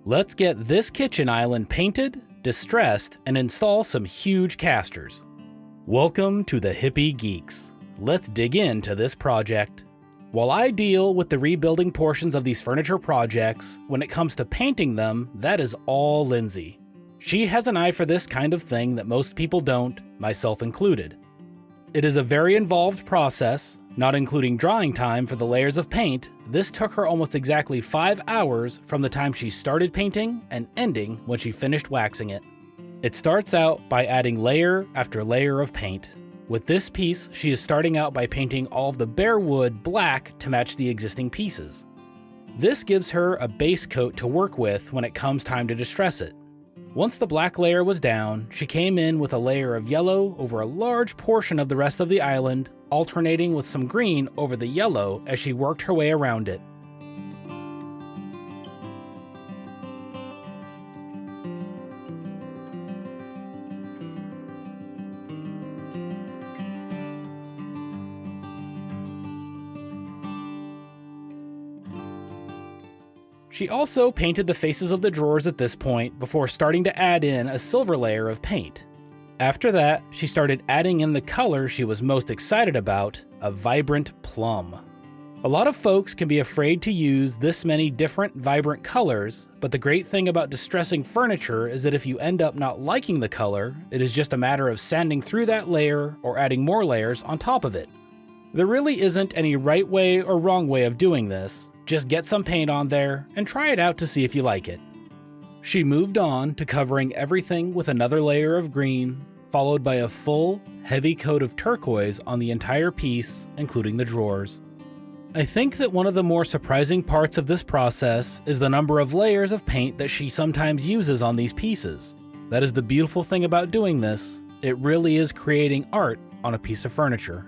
Let's get this kitchen island painted, distressed, and install some huge casters. Welcome to the Hippie Geeks. Let's dig into this project. While I deal with the rebuilding portions of these furniture projects, when it comes to painting them, that is all Lindsay. She has an eye for this kind of thing that most people don't, myself included. It is a very involved process. Not including drying time for the layers of paint, this took her almost exactly 5 hours from the time she started painting and ending when she finished waxing it. It starts out by adding layer after layer of paint. With this piece, she is starting out by painting all of the bare wood black to match the existing pieces. This gives her a base coat to work with when it comes time to distress it. Once the black layer was down, she came in with a layer of yellow over a large portion of the rest of the island, alternating with some green over the yellow as she worked her way around it. She also painted the faces of the drawers at this point before starting to add in a silver layer of paint. After that, she started adding in the color she was most excited about, a vibrant plum. A lot of folks can be afraid to use this many different vibrant colors, but the great thing about distressing furniture is that if you end up not liking the color, it is just a matter of sanding through that layer or adding more layers on top of it. There really isn't any right way or wrong way of doing this. Just get some paint on there and try it out to see if you like it. She moved on to covering everything with another layer of green, followed by a full, heavy coat of turquoise on the entire piece, including the drawers. I think that one of the more surprising parts of this process is the number of layers of paint that she sometimes uses on these pieces. That is the beautiful thing about doing this. It really is creating art on a piece of furniture.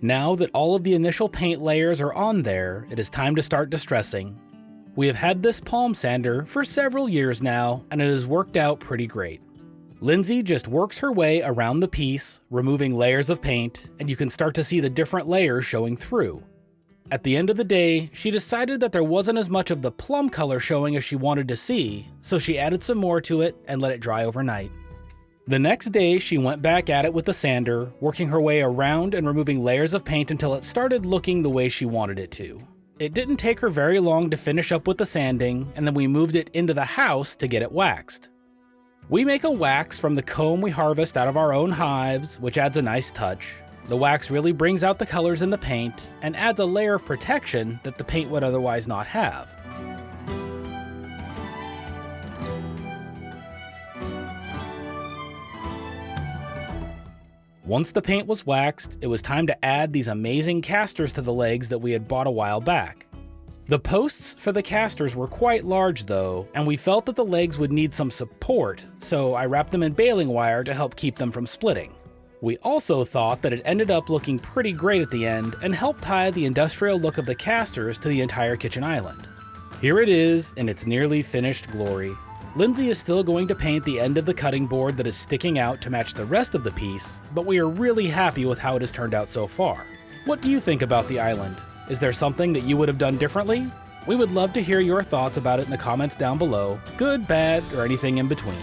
Now that all of the initial paint layers are on there, it is time to start distressing. We have had this palm sander for several years now, and it has worked out pretty great. Lindsay just works her way around the piece, removing layers of paint, and you can start to see the different layers showing through. At the end of the day, she decided that there wasn't as much of the plum color showing as she wanted to see, so she added some more to it and let it dry overnight. The next day, she went back at it with the sander, working her way around and removing layers of paint until it started looking the way she wanted it to. It didn't take her very long to finish up with the sanding, and then we moved it into the house to get it waxed. We make a wax from the comb we harvest out of our own hives, which adds a nice touch. The wax really brings out the colors in the paint and adds a layer of protection that the paint would otherwise not have. Once the paint was waxed, it was time to add these amazing casters to the legs that we had bought a while back. The posts for the casters were quite large though, and we felt that the legs would need some support, so I wrapped them in baling wire to help keep them from splitting. We also thought that it ended up looking pretty great at the end and helped tie the industrial look of the casters to the entire kitchen island. Here it is in its nearly finished glory. Lindsay is still going to paint the end of the cutting board that is sticking out to match the rest of the piece, but we are really happy with how it has turned out so far. What do you think about the island? Is there something that you would have done differently? We would love to hear your thoughts about it in the comments down below, good, bad, or anything in between.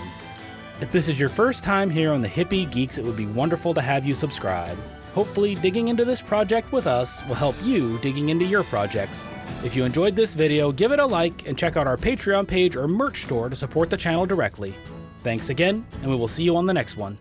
If this is your first time here on the Hippie Geeks, it would be wonderful to have you subscribe. Hopefully, digging into this project with us will help you digging into your projects. If you enjoyed this video, give it a like and check out our Patreon page or merch store to support the channel directly. Thanks again, and we will see you on the next one.